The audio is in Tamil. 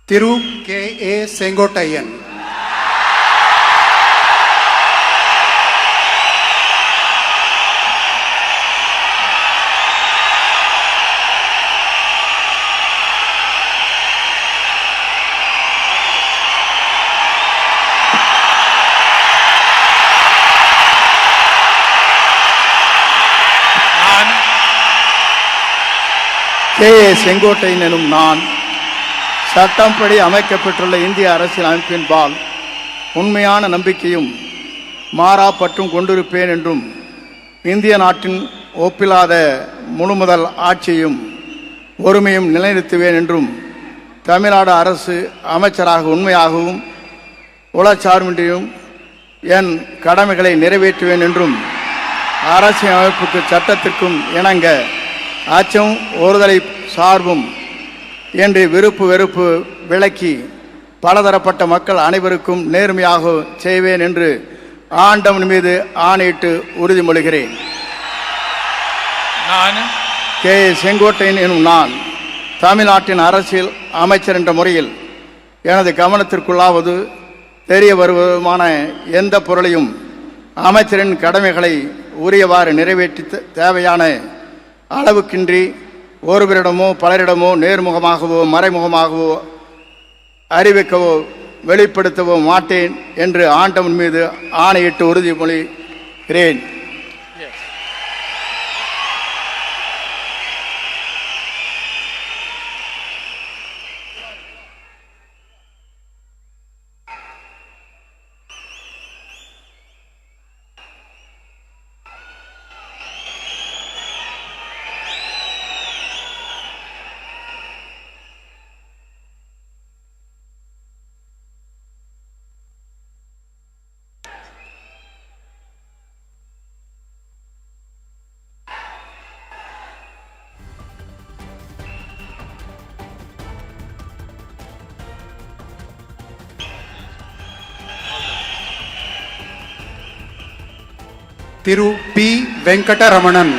Thiru K A Sengottaiyan. K A Sengottaiyan எனும் நான் சட்டப்படி அமைக்கப்பட்டுள்ள இந்திய அரசியல் அமைப்பின்பால் உண்மையான நம்பிக்கையும் மாறாப்பற்றும் கொண்டிருப்பேன் என்றும் இந்திய நாட்டின் ஒப்பில்லாத முழுமுதல் ஆட்சியும் ஒருமையும் நிலைநிறுத்துவேன் என்றும் தமிழ்நாடு அரசு அமைச்சராக உண்மையாகவும் உளச்சார்பின்றியும் என் கடமைகளை நிறைவேற்றுவேன் என்றும் அரசியல் அமைப்புக்கு சட்டத்திற்கும் இணங்க அச்சம் ஒருதலை சார்பும் என்று விருப்பு வெறுப்பு விலக்கி பலதரப்பட்ட மக்கள் அனைவருக்கும் நேர்மையாக செய்வேன் என்று ஆண்டவன் மீது ஆணையிட்டு உறுதிமொழிகிறேன். நான் கே செங்கோட்டையன் எனும் நான் தமிழ்நாட்டின் அரசியல் அமைச்சர் என்ற முறையில் எனது கவனத்திற்குள்ளாவது தெரிய வருவதுமான எந்த பொருளையும் அமைச்சரின் கடமைகளை உரியவாறு நிறைவேற்றி தேவையான அளவுக்கின்றி ஒருவரிடமோ பலரிடமோ நேர்முகமாகவோ மறைமுகமாகவோ அறிவிக்கவோ வெளிப்படுத்தவோ மாட்டேன் என்று ஆண்டவன் மீது ஆணையிட்டு உறுதிமொழிகிறேன். திரு பி வெங்கடரமணன்.